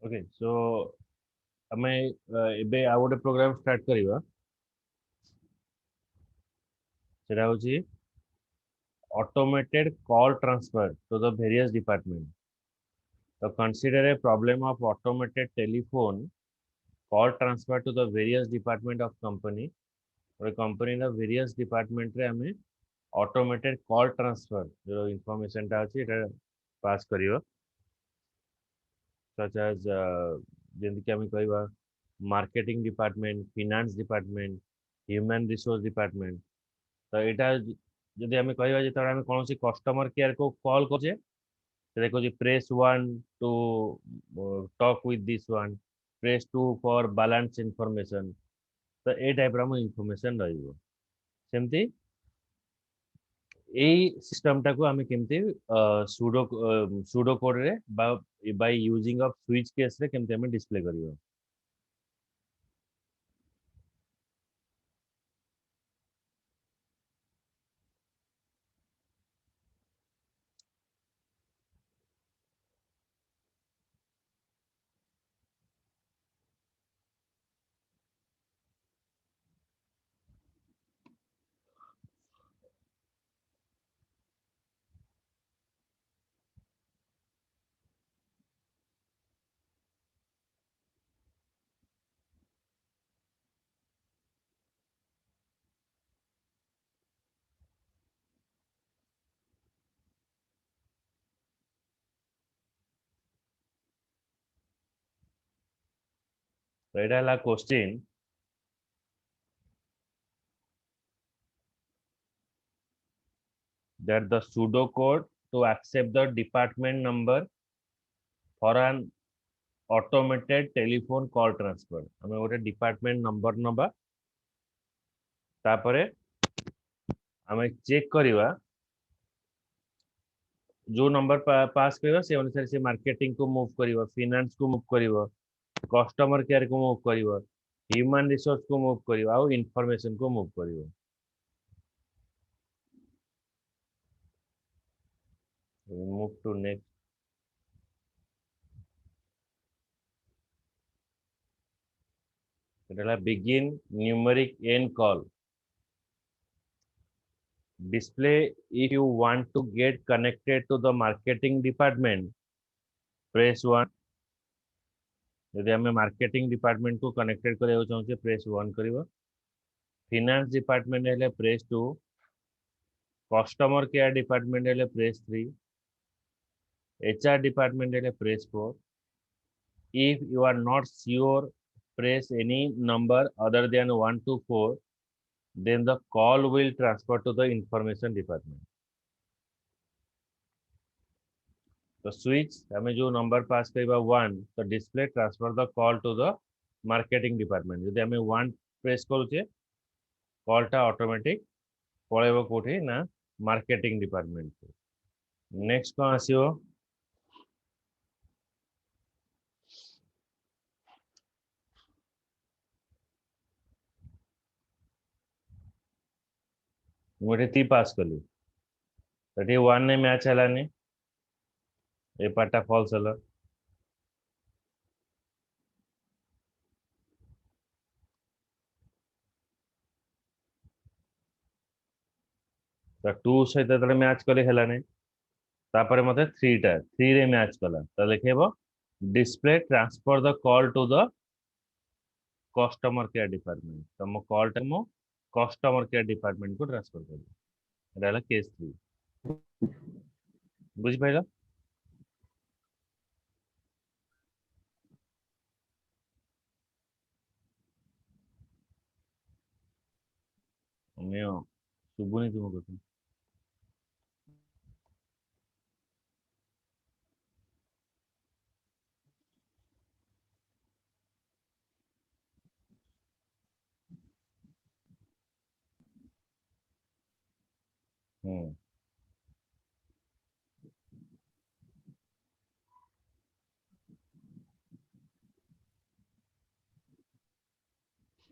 Okay so आम एबे आ गोटे प्रोग्राम स्टार्ट करवा सेटा हूँ automated call transfer to the various department. So consider a problem of automated telephone call transfer to the various department of company. और company ना various department रे हमें automated call transfer जो information टा अछि एटा पास करियो such as जेंति कि हमें कहबा marketing department, finance department, human resource department. तो एटा जदि हमें कहबा जे तोरा हमें कोनोसी कस्टमर केयर को कॉल करजे देखो जी press 1 to talk with this one press 2 for balance information तो ए टाइप रो इंफॉर्मेशन रहइबो सेमती এই সিস্টেমটাକୁ ଆମେ କେମିତି ସୁଡୋ ସୁଡୋ କୋଡରେ ବା ବାଇ ୟୁଜିଂ ଅଫ ସୁଇଚ୍ କେସରେ କେମିତି ଆମେ ଡିସପ୍ଲେ କରିବା ତ ଏଇଟା ହେଲା question that the pseudocode to accept the department number for an automated telephone call transfer ଆମେ ଗୋଟେ डिपार्टमेंट नंबर नबा तापरे ଆମେ चेक କରିବା जो नंबर पास करवा से अनुसार से मार्केटिंग को मूव करवा फाइनेंस को मूव करवा कस्टमर केयर को मूव करवा ह्यूमन रिसोर्स को मूव करवा और इंफॉर्मेशन को मूव करवा move to next eta begin numeric an call display if you want to get connected to the marketing department press 1 यदि हमें मार्केटिंग डिपार्टमेंट को कनेक्टेड करबा चाहूचे प्रेस 1 करबा फाइनेंस डिपार्टमेंट हेले प्रेस 2 कस्टमर केयर डिपार्टमेंट हेले press 3 HR department हेले press 4 if you are not sure press any number other than 1 to 4 then the call will transfer to the information department तो switch हमें जो number pass करबा 1 तो display transfer the call to the marketing department यदि हमें 1 press करूचे कॉलटा automatic पळेबो कोठी ना मार्केटिंग डिपार्टमेंट नेक्स्ट कोन आसीओ मोटे 3 पास कली तटी 1 ने मैच हलानी ए पार्टा फॉल्स हला तो 2 सहित तले मैच कले हलानी तापर मते 3 टा 3 रे मैच कला तो लिखेबो display transfer the call to the customer care department तो मो कॉल टा मो कस्टमर केयर डिपार्टमेंट को ट्रांसफर कर एला केस 3 बुझ पाइला मैं सुबुनी तुम कथि हम्म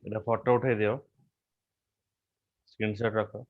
एटा फोटो उठे दियो स्क्रीनशॉट रखो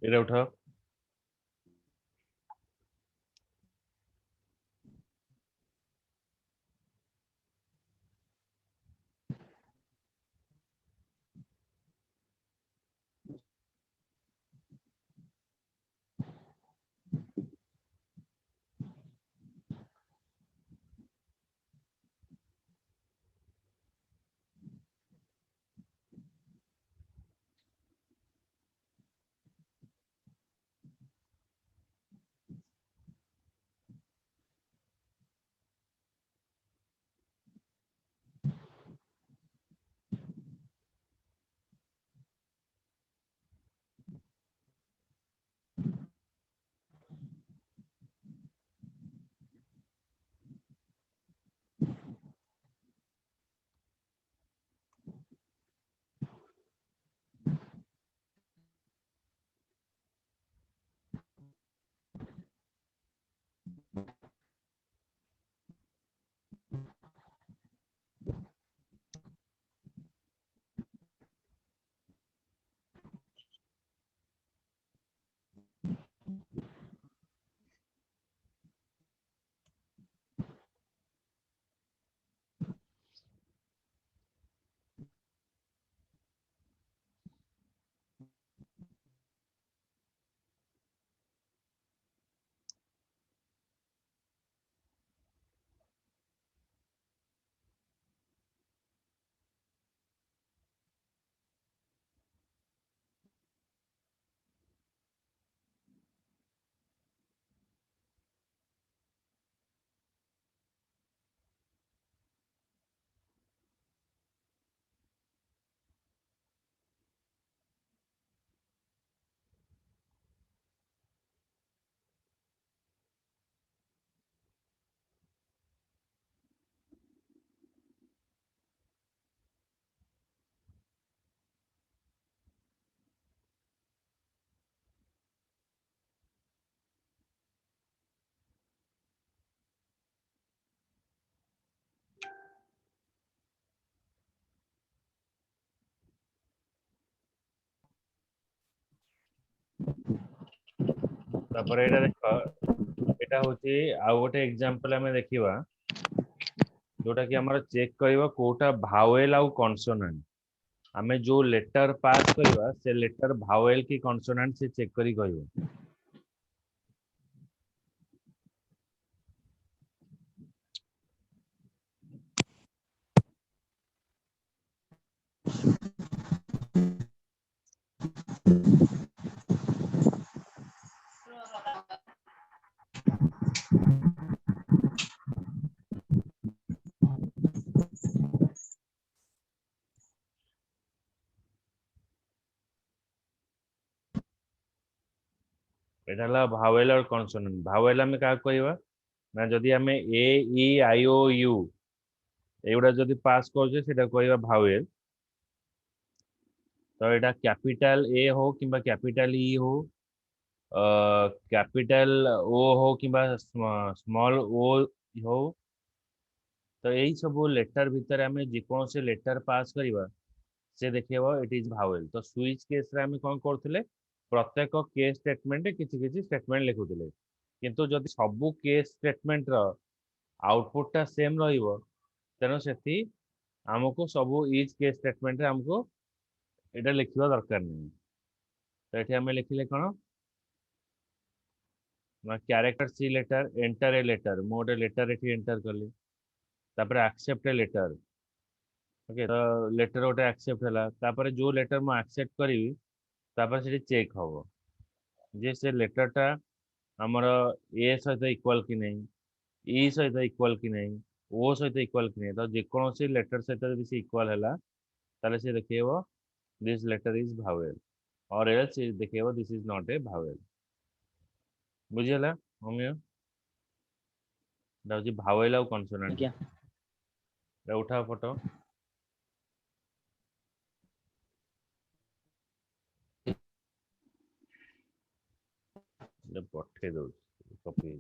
ଏଇଟା ଉଠାଅ। ତାପରେ ଏଇଟା ଦେଖ, ଏଇଟା ହଉଛି ଆଉ ଗୋଟେ ଏକ୍ସାମ୍ପଲ ଆମେ ଦେଖିବା ଯୋଉଟା କି ଆମର ଚେକ୍ କରିବ କୋଉଟା ଭାୱେଲ ଆଉ କନସୋନାଣ୍ଟ। ଆମେ ଯୋଉ ଲେଟର ପାସ୍ କରିବା ସେ ଲେଟର ଭାୱେଲ କି କନସୋନାଣ୍ଟ ସେ ଚେକ୍ କରି କହିବ। ଏଇଟା ହେଲା ଭାୱେଲ ଆଉ କନସୋନାଣ୍ଟ। ଭାୱେଲ ଆମେ କାହାକୁ କହିବା ନା ଯଦି ଆମେ ଏ ଇ ଆଇ ଓ ୟୁ ଏଗୁଡା ଯଦି ପାସ୍ କରୁଛେ ସେଟା କହିବା ଭାୱେଲ। ତ ଏଇଟା କ୍ୟାପିଟାଲ ଏ ହଉ କିମ୍ବା କ୍ୟାପିଟାଲ ଇ ହଉ, କ୍ୟାପିଟାଲ ଓ ହଉ କିମ୍ବା ସ୍ମଲ ଓ ହଉ, ତ ଏଇ ସବୁ ଲେଟର ଭିତରେ ଆମେ ଯେକୌଣସି ଲେଟର ପାସ୍ କରିବା ସେ ଦେଖେଇବ ଇଟ୍ ଇଜ ଭାୱେଲ। ତ ସୁଇଚ୍ କେସରେ ଆମେ କଣ କରୁଥିଲେ, ପ୍ରତ୍ୟେକ କେସ୍ ଷ୍ଟେଟମେଣ୍ଟ କିଛି କିଛି ଷ୍ଟେଟମେଣ୍ଟ ଲେଖୁଥିଲେ। କିନ୍ତୁ ଯଦି ସବୁ କେସ୍ ଷ୍ଟେଟମେଣ୍ଟର ଆଉଟପୁଟଟା ସେମ୍ ରହିବ, ତେଣୁ ସେଠି ଆମକୁ ସବୁ ଇଚ୍ କେସ୍ ଷ୍ଟେଟମେଣ୍ଟରେ ଆମକୁ ଏଇଟା ଲେଖିବା ଦରକାର ନାହିଁ। ତ ଏଠି ଆମେ ଲେଖିଲେ କଣ ନା କ୍ୟାରେକ୍ଟର ସି ଲେଟର ଏଣ୍ଟର ଏ ଲେଟର, ମୁଁ ଗୋଟେ ଲେଟର ଏଠି ଏଣ୍ଟର କଲି, ତାପରେ ଆକ୍ସେପ୍ଟ ଏ ଲେଟର। ଓକେ, ତ ଲେଟର ଗୋଟେ ଆକ୍ସେପ୍ଟ ହେଲା, ତାପରେ ଯୋଉ ଲେଟର ମୁଁ ଆକ୍ସେପ୍ଟ କରିବି ତାପରେ ସେଠି ଚେକ୍ ହବ ଯେ ସେ ଲେଟରଟା ଆମର ଏ ସହିତ ଇକ୍ୱାଲ କି ନାହିଁ, ଇ ସହିତ ଇକ୍ୱାଲ କି ନାହିଁ, ଓ ସହିତ ଇକ୍ୱାଲ କି ନାହିଁ। ତ ଯେକୌଣସି ଲେଟର ସହିତ ଯଦି ସେ ଇକ୍ୱାଲ ହେଲା ତାହେଲେ ସେ ଦେଖେଇବ this letter is vowel, or else ଦେଖେଇବ this is not a vowel. ବୁଝିହେଲା ଅମିୟ? ଏଟା ହଉଛି ଭାୱେଲ ଆଉ କନସୋନାଣ୍ଟ। ଆଜ୍ଞା। ଏଟା ଉଠାଅ ଫଟୋ। ଏଟା ପଠେଇ ଦଉଛି କପି।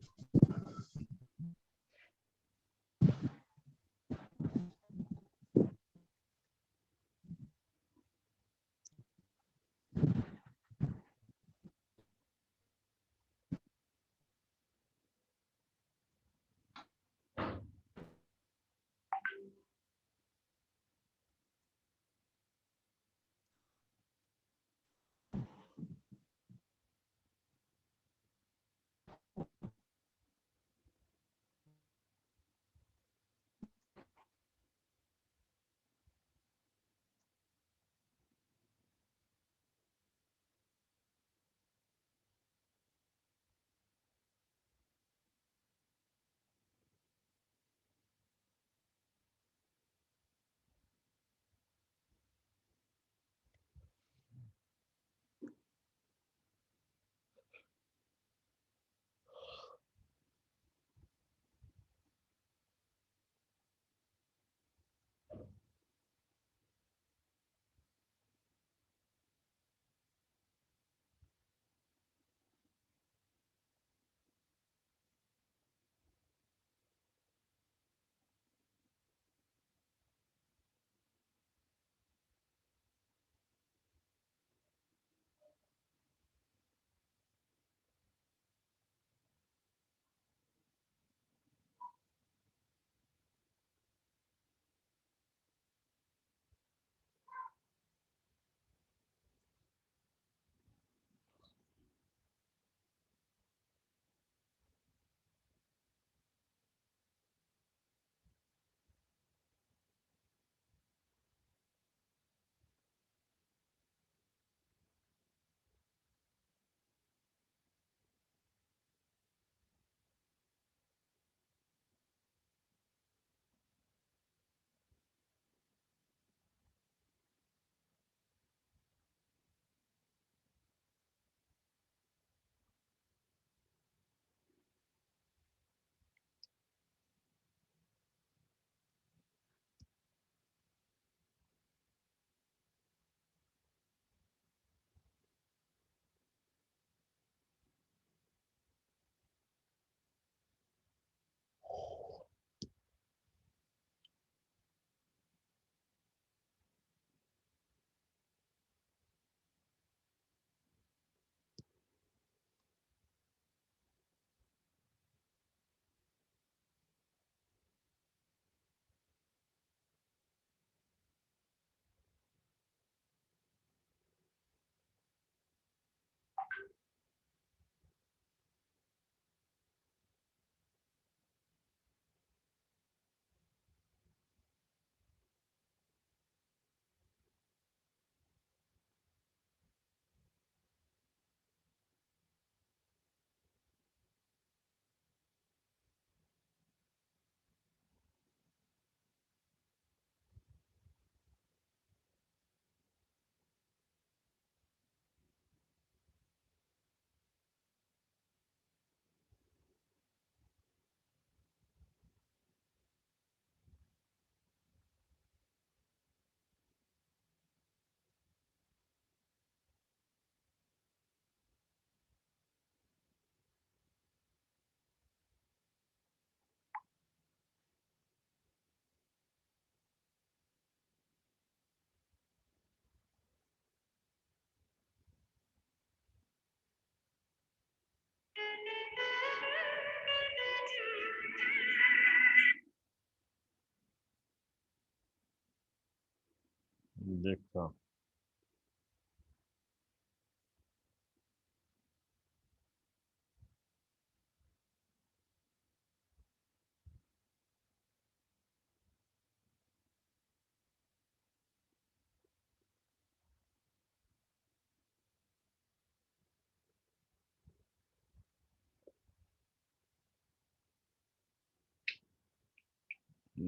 देखो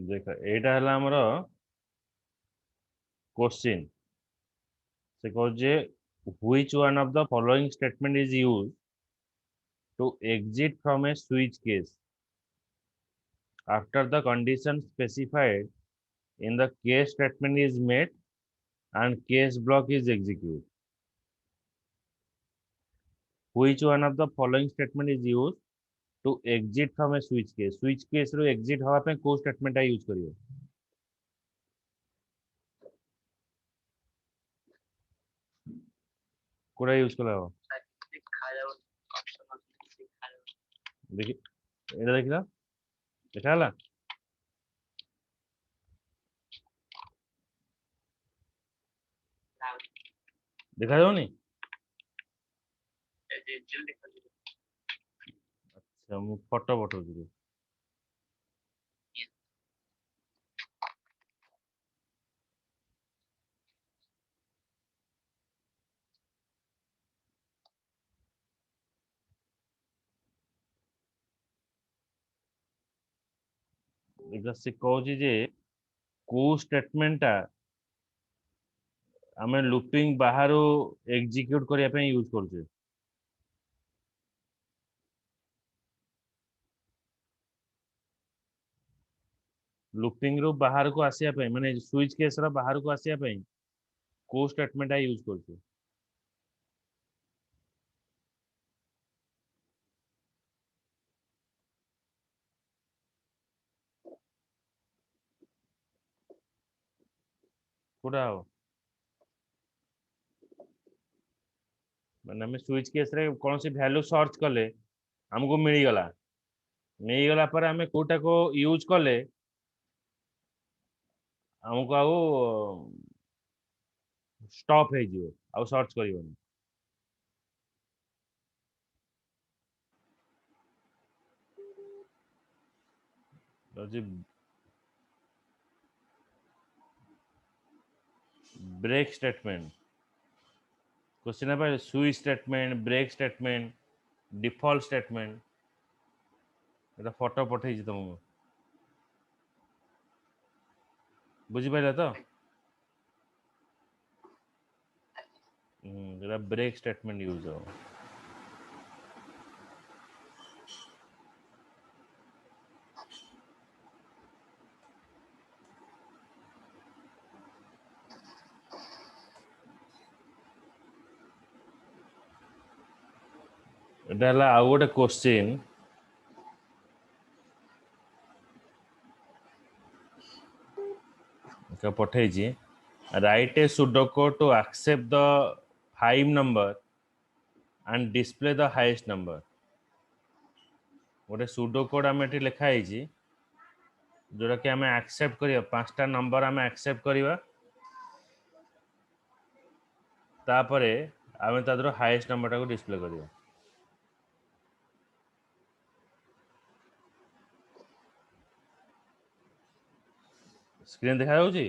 देखो एटा हला हमर क्वेश्चन से कहू जे which one of the following statement is used to exit from a switch case after the condition specified in the case statement is met and case block is executed. Which one of the following statement is used to exit from a switch case? Switch case row exit हवा पे को statement टा use करियो? कोड़ा use करा हो? देखिए, इधर देखिए, देखा ला? देखा जाओ नहीं? अच्छा, मु फोटो फोटो दे देखा से कहू जे को स्टेटमेंट टा आमे लूपिंग बाहर एग्जीक्यूट करने पे यूज करछे लूपिंग रो बाहर को आसिया पे माने स्विच केस रो बाहर को आसिया पे को स्टेटमेंट यूज करछे कोडा हो माने हमें स्विच केस रे कौन सी वैल्यू सर्च कले हमको मिल गला मिल गला पर हमें कोटा को यूज कले हमको आउ स्टॉप हे जियो आउ सर्च करिवनी जी ब्रेक स्टेटमेंट क्वेश्चन है switch statement break statement default statement এটা ফটো পঠাইছি তোমাকে বুঝি পাইলা তো এটা ব্রেক স্টেটমেন্ট ইউজ হবে এটা হলা ଆଉ ଗୋଟେ क्वेश्चन का पठाइছি write a pseudocode to accept the 5 number and display the highest number ଗୋଟେ pseudocode ଆମେ ଏଠି ଲେଖା ହେଇଛି जोटा कि आम एक्सेप्ट करिया पांचटा नंबर आम एक्सेप्ट करिया तापरे आम तादर हाईएस्ट नंबर टाको डिस्प्ले करिया स्क्रीन देखा जाउची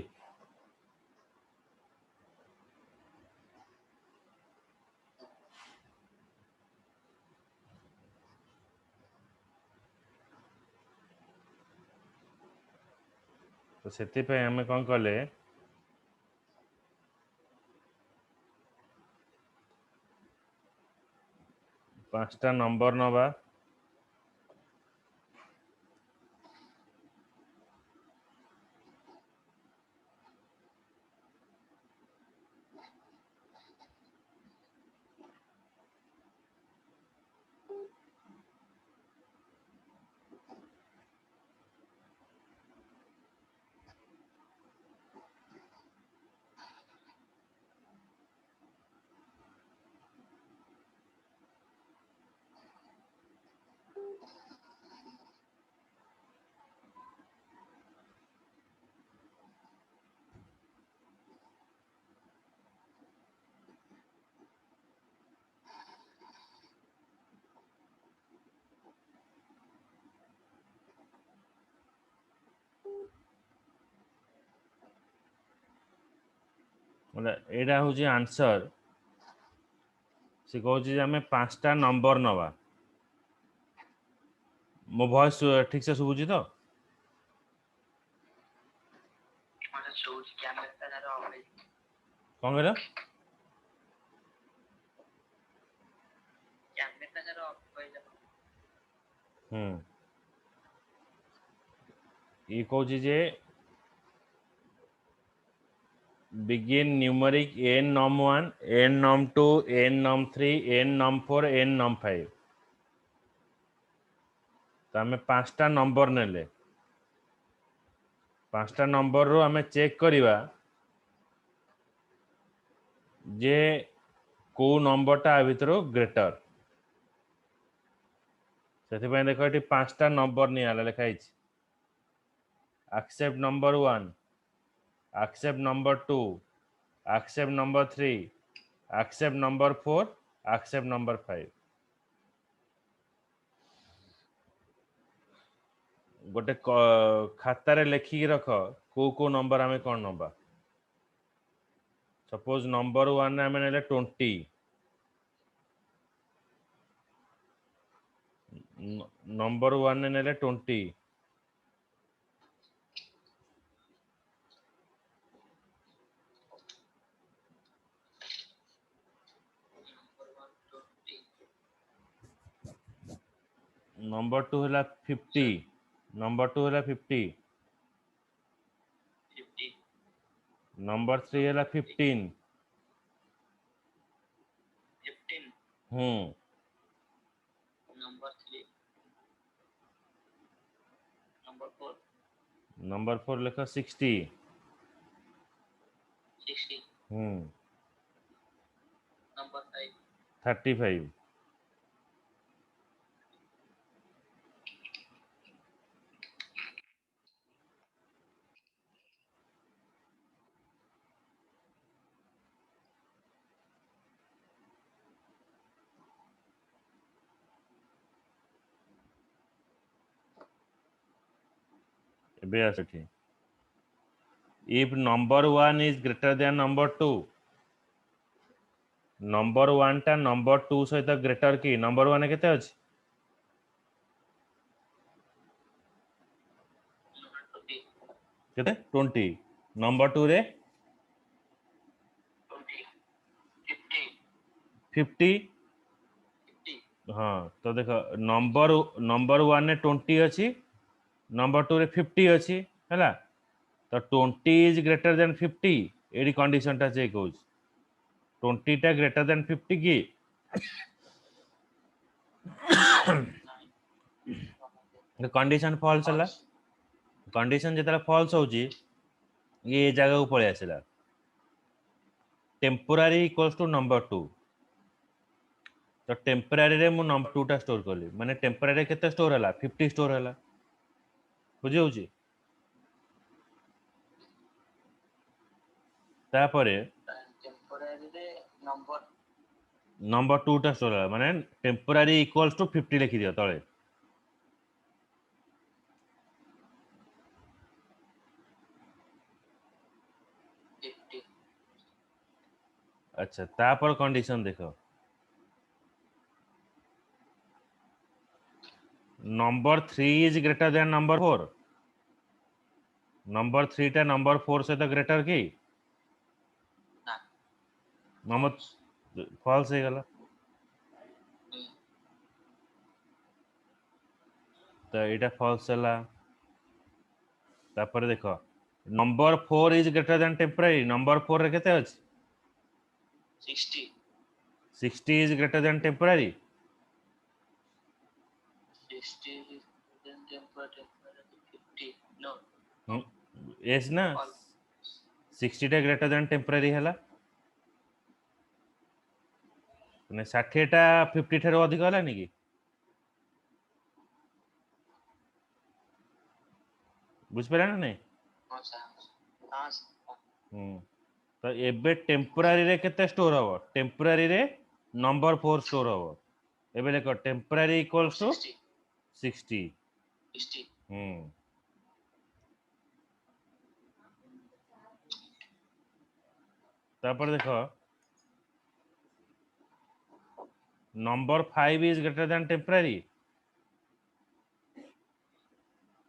तो सेति पे हमें कोन कले पांचटा नंबर नबा एटा हूँ आंसर से कहूँ आम 5टा नंबर नवा मो वॉइस ठीक से शुभुची तो कौन कहल ये कहूँ जे begin numeric n norm 1 n norm 2 n norm 3 n norm 4 n norm 5 तो आम 5टा नंबर नेले 5टा नंबर रो आम चेक करिवा जे को नंबरटा आ भितर ग्रेटर से देख ये 5टा नंबर नहीं लिखाई accept number 1 accept number 2 accept number 3 accept number 4 accept number 5 गोटे खातार लेखिकी रख को नंबर आम कौन नंबर सपोज नंबर 1 आम ने 20 नंबर 1 ने 20 नंबर 2 है 50 नंबर 2 है 50 नंबर 3 है 15 नंबर 4 लिख 60 35 एबे आस ठीक if number 1 is greater than number 2 number 1 टा नंबर 2 सहित ग्रेटर की नंबर 1 केते अछि केते 20 नंबर 2 रे 50 हाँ तो देख नंबर 1 ने 20 अछि नंबर 2 रे 50 अछि हैला तो 20 इज ग्रेटर देन 50 एडी कंडीशन टा चेक होउछ 20 टा ग्रेटर देन 50 की कंडीशन फॉल्स हला कंडीशन जेतला फॉल्स होउची ये जगह को पळे आसिला टेम्पोरारी इक्वल्स टू नंबर 2 तो टेम्पोरारी रे मु नंबर 2 टा स्टोर करली माने टेम्पोरारी केते स्टोर हला 50 स्टोर हला बुझी होउची तापरे नंबर 2 टा स्टोर हला माने टेम्पोरारी इक्वल्स टू 50 लिखि दियो तळे अच्छा तापर कंडीशन देखो number 3 is greater then number 4 number 3 टा नंबर 4 से तो ग्रेटर की नंबर फॉल्स है गला तो एटा फॉल्स हला तापर देखो number 4 is greater then temporary number 4 रे केते अछि 60 is greater than temporary 50 yes ना 60 टा ग्रेटर देन टेम्पोरारी हला ने 60 टा 50 ठारो अधिक हला नि की बुझ परा ना नहीं तो एबे टेम्पोरारी रे केते स्टोर हबो टेम्पोरारी रे नंबर 4 स्टोर हबो एबे देखो टेम्पोरारी इक्वल्स टू 60 तापर देखो number 5 is greater than temporary.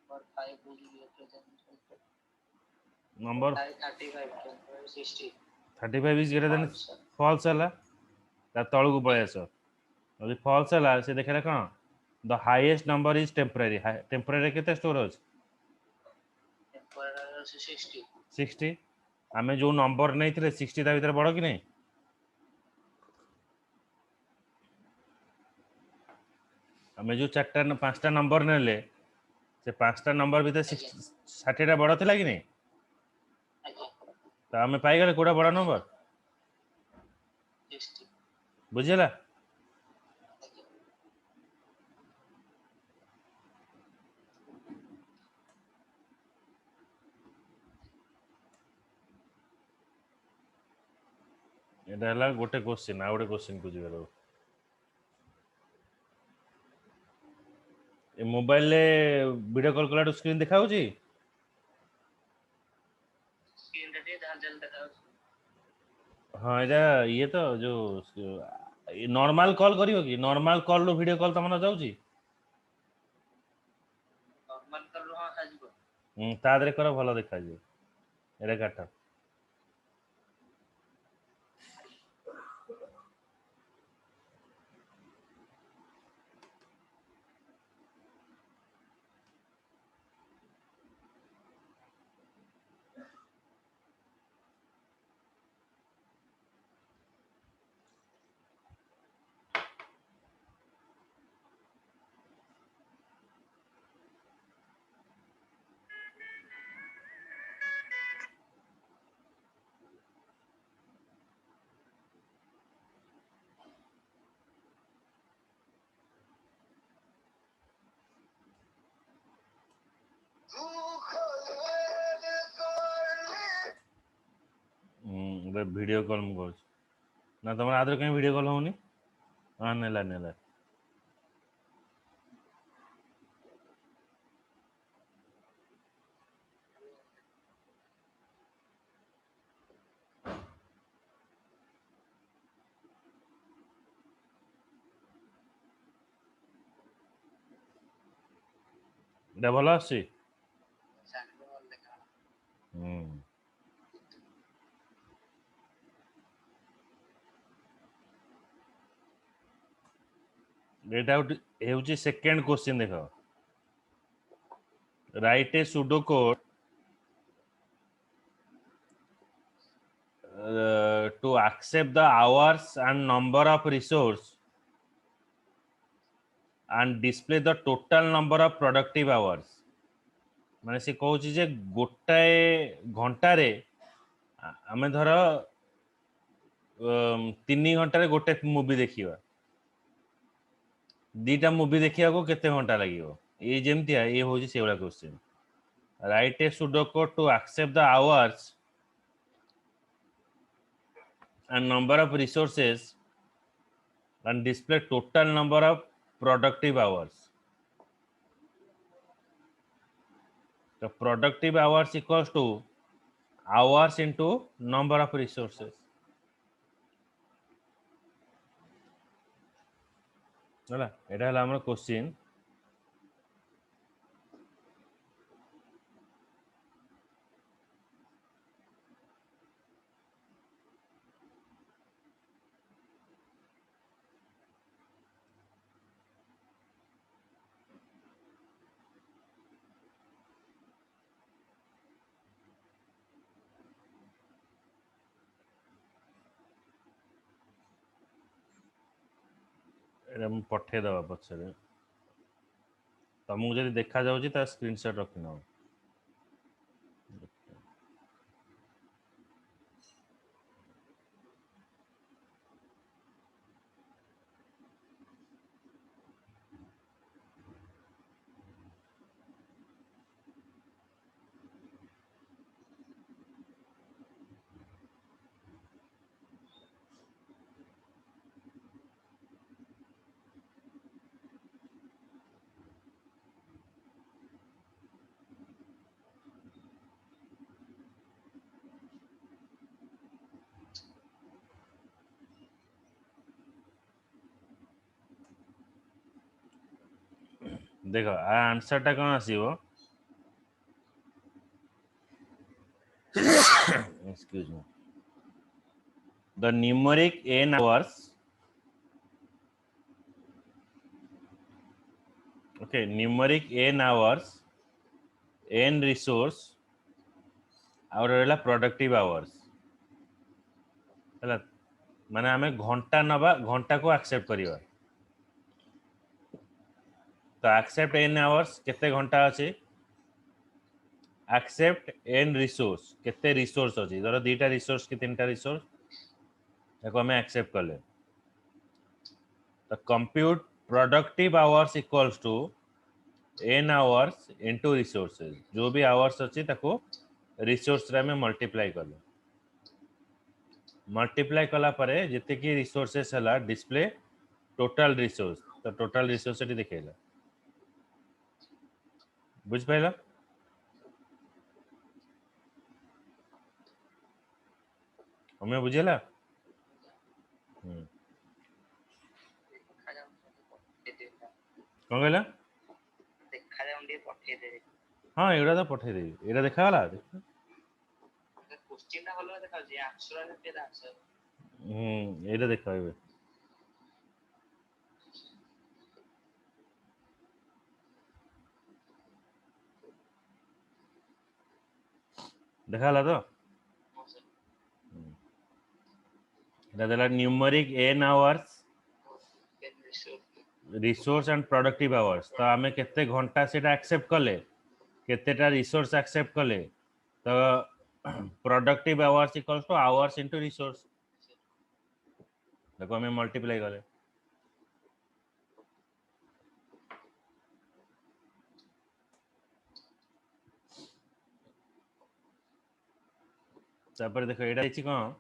और 5 will be represented. Number 35 temporary 60. 35 is greater than False. false ହେଲା ତା ତଳକୁ ପଳେଇ ଆସ ଯଦି false ହେଲା ସେ ଦେଖେଇଲା କଣ the highest number is temporary. temporary କେତେ ଷ୍ଟୋର ଅଛି Temporary 60. 60 ଆମେ ଯୋଉ ନମ୍ବର ନେଇଥିଲେ 60 ତା ଭିତରେ ବଡ କି ନାହିଁ ଆମେ ଯୋଉ ଚାରଟା ପାଞ୍ଚଟା ନମ୍ବର ନେଲେ ସେ ପାଞ୍ଚଟା ନମ୍ବର ଭିତରେ 60 ଟା ବଡ ଥିଲା କି ନାହିଁ ଆଜ୍ଞା ତ ଆମେ ପାଇଗଲେ କୋଉଟା ବଡ ନମ୍ବର 60. ବୁଝିଲା ଆଜ୍ଞା ଏଟା ହେଲା ଗୋଟେ କ୍ୱେଶ୍ଚିନ୍ ଆଉ ଗୋଟେ କ୍ୱେଶ୍ଚିନ୍ କୁ ଯିବାର ଏ ମୋବାଇଲରେ ଭିଡିଓ କଲ୍ କଲାଠୁ ସ୍କ୍ରିନ୍ ଦେଖା ହଉଛି ସ୍କ୍ରିନ୍ ରେ ଟିକେ ଧାଲ ଧାଲ ଦେଖାଯାଉଛି ହଁ ଏଇଟା ଇଏ ତ ଯୋଉ ନର୍ମାଲ କଲ୍ କରିବ କି ନର୍ମାଲ କଲ୍ ରୁ ଭିଡିଓ କଲ୍ ତମର ଯାଉଛି ନର୍ମାଲ କଲର ହଁ ଆସିବ ତା ଦେହରେ କର ଭଲ ଦେଖାଯିବ ଏଇଟା କାଟ ଭିଡିଓ କଲ୍ ମୁଁ କରୁଛି ନା ତମର ଆଦରେ କାହିଁ ଭିଡିଓ କଲ୍ ହଉନି ହଁ ନେଲା ନେଲା ଏଇଟା ଭଲ ଆସୁଛି ସାଙ୍ଗରେ ଭଲ ଦେଖା ହୁଁ ଏଇଟା ହେଉଛି ସେକେଣ୍ଡ କ୍ୱେଶ୍ଚିନ୍ ଦେଖ write a pseudocode to accept the hours and number of resource and display the total number of productive hours ମାନେ ସେ କହୁଛି ଯେ ଗୋଟାଏ ଘଣ୍ଟାରେ ଆମେ ଧର 3 ଘଣ୍ଟାରେ ଗୋଟେ ମୁଭି ଦେଖିବା ଦିଟା ମୁଭି ଦେଖିବାକୁ କେତେ ଘଣ୍ଟା ଲାଗିବ ଏଇ ଯେମିତିଆ ଇଏ ହଉଛି ସେଇଭଳିଆ question write a pseudocode to accept the hours and number of resources and display total number of productive hours. The productive hours equals to hours into number of resources. ହେଲା ଏଟା ହେଲା ଆମର क्वेश्चन ଏଟା ମୁଁ ପଠେଇ ଦବା ପଛରେ ତମକୁ ଯଦି ଦେଖା ଯାଉଛି ତା ସ୍କ୍ରିନଶଟ ରଖି ନବ देखो आंसर टा कौन आसीबो excuse me the numeric n hours okay numeric n hours n resource और रहला प्रोडक्टिव आवर्स हला माने हमें घंटा नबा घंटा को एक्सेप्ट करिवा तो एक्सेप्ट n आवर्स केते घंटा अछि एक्सेप्ट n रिसोर्स केते रिसोर्स अछि धरो दीटा रिसोर्स कि तीनटा रिसोर्स एको हमें एक्सेप्ट करले तो compute productive hours equals to n hours into resources जो भी आवर्स अछि ताको रिसोर्स रे में मल्टीप्लाई करले मल्टीप्लाई कला परे जते की रिसोर्सेस हला डिस्प्ले टोटल रिसोर्स तो टोटल रिसोर्स एटी देखेला बुझ पाइला हमें बुझेला कौन कहला देखा जाऊँ ଟିକେ ପଠେଇ ଦେବେ हाँ एड़ा तो पठे दे एड़ा देखा वाला क्वेश्चन ଟା ଭଲ ଦେଖାଉଛି ଆନ୍ସର ରେ ଆନ୍ସର एड़ा देखा है देखा वाला तो एड़ा देला numeric n hours resource and productive hours तो हमें केते घंटा सेटा एक्सेप्ट करले केतेटा रिसोर्स एक्सेप्ट करले तो productive hours equals two hours into resource देखो हमें मल्टीप्लाई करले तापर देखो एटा इछि कोन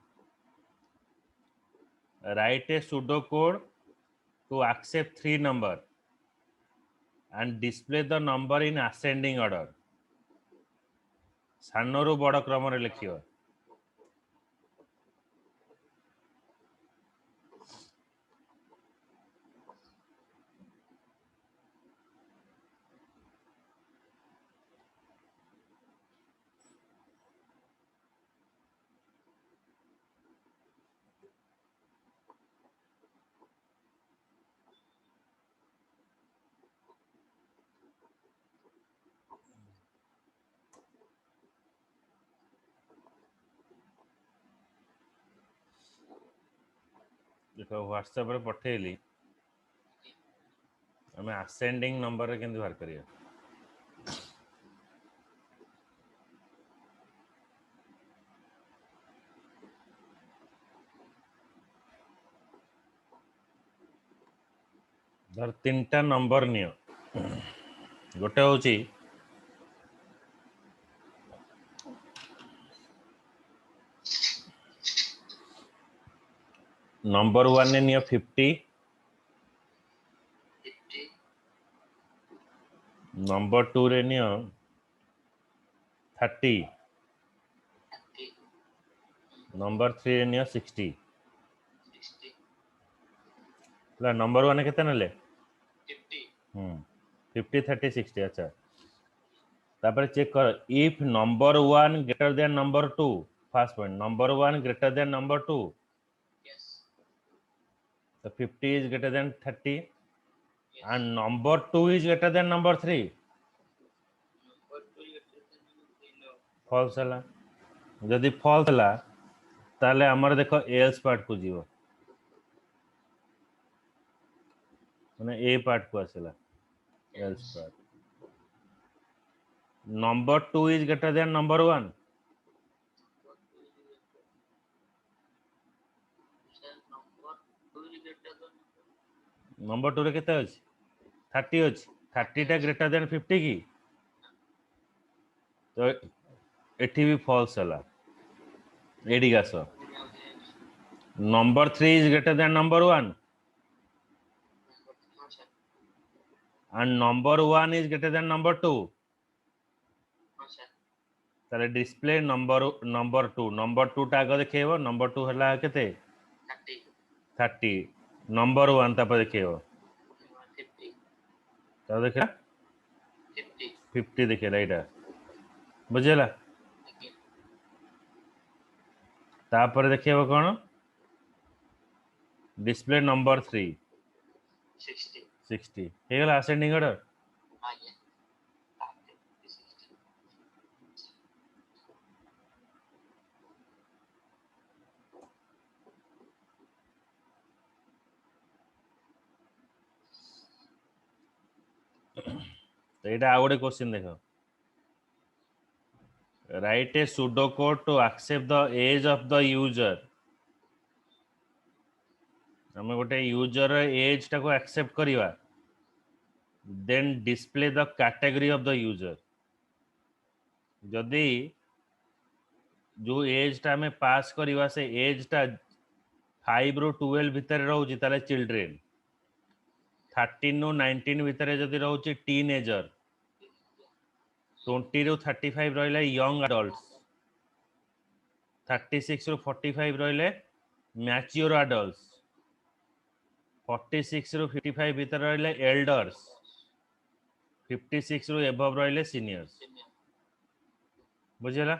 write a pseudo code to accept 3 number and display the number in ascending order सानरू बड़ क्रम रे लिखियो देखो व्हाट्सएप रे पठेली हमें असेंडिंग नंबर रे केंति बाहर करिया धर तीनटा नंबर नियो गोटे होची नंबर 1 ने नियो 50 50 नंबर 2 रे नियो 30 30 नंबर 3 रे नियो 60 60 ला नंबर 1 केते नले 50 50 30 60 अच्छा तापर चेक कर if number 1 greater than number 2 first point number 1 greater than number 2 yes so 50 is greater than 30 yes and number 2 is greater than number 3 number 2 no false हला जदि false हला ताले हमर देखो else पार्ट को जीवो माने a पार्ट को आसेला else part number 2 is greater than number 1 number 2 रे केते अछि 30 अछि 30 टा greater than 50 की तो एठी भी false हला AD गासो number 3 is greater than number 1 and number 1 is greater than number 2 ताले डिस्प्ले नंबर 2 टा आगे देखेबो नंबर 2 हला केते 30 नंबर 1 तापर देखेबो 50 तो देखा 50 देखिए एटा बुझेला देखिए तापर देखिए कौन डिस्प्ले नंबर 3 60 60 हे गला असेंडिंग ऑर्डर आइए ताकि 60 तो एटा आ गोटे क्वेश्चन देखो write a pseudocode to accept the age of the user हमें गोटे यूजर एज टाको एक्सेप्ट करिवा then display the category of the user जदि जो एज टा हमें पास करिवा से एज टा 5 रो 12 भितर रहउची ताले चिल्ड्रेन 13 नु 19 भितर जदि रहउची टीनेजर 20 ରୁ 35 ରହିଲେ young adults 36 ରୁ 45 ରହିଲେ mature adults 46 ରୁ 55 ଭିତରେ ରହିଲେ elders 56 ରୁ above ରହିଲେ seniors ବୁଝିଲା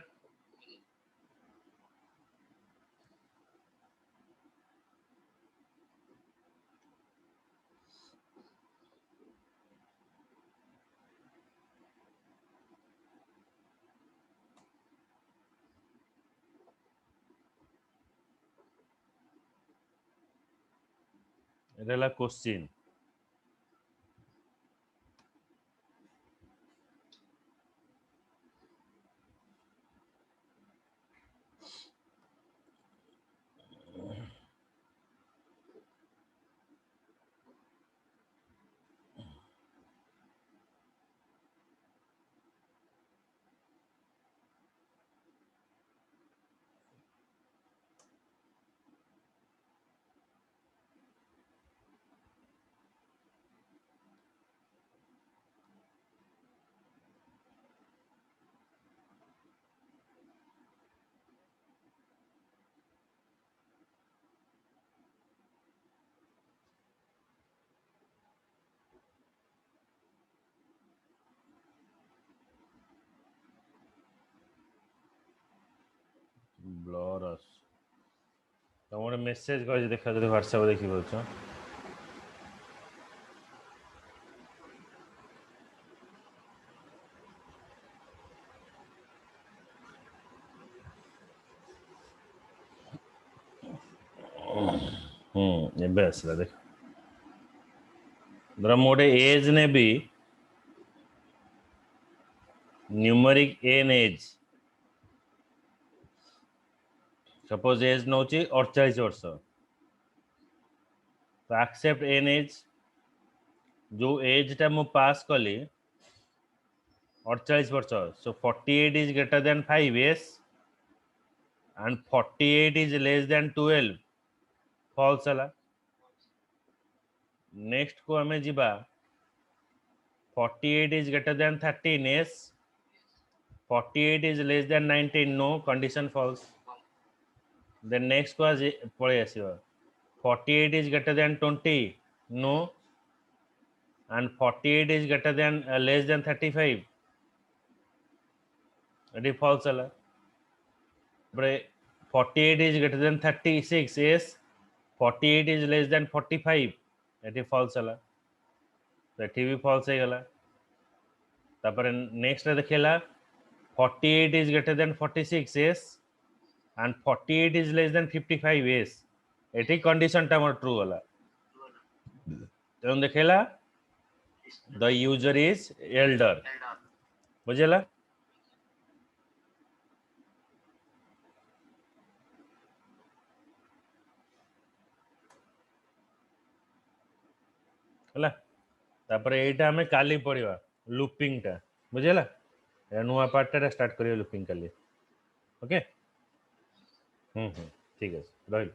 एला क्वेश्चन ब्लर आस तुम गोटे मेसेज कर देखा जब व्हाट्सएप देखी पाच एबे आसला देख धर मु गोटे एज ने भी numeric an age suppose age नौची 48 वर्ष तो एक्सेप्ट एन एज जो एज टा मु पास कली 48 वर्ष so 48 is greater than 5 yes and 48 is less than 12 false हला नेक्स्ट को हमें जीबा 48 is greater than 13 yes 48 is less than 19 no condition false then next को आज पळे आसीबा 48 is greater than 20 no and 48 is greater than less than 35 eighty false हला बरे 48 is greater than 36 yes 48 is less than 45 eighty false हला तो eighty भी false है गला तापर नेक्स्ट रे देखेला 48 is greater than 46 yes and 48 is less than 55 yes eighty condition टा मोर ट्रू होला तो देखेला द यूजर इज एल्डर बुझेला होला तापर एटा हमें काली पड़िबा लूपिंग टा बुझेला ए नुवा पार्ट टा स्टार्ट करियो लूपिंग काली ओके ठीक है रहिल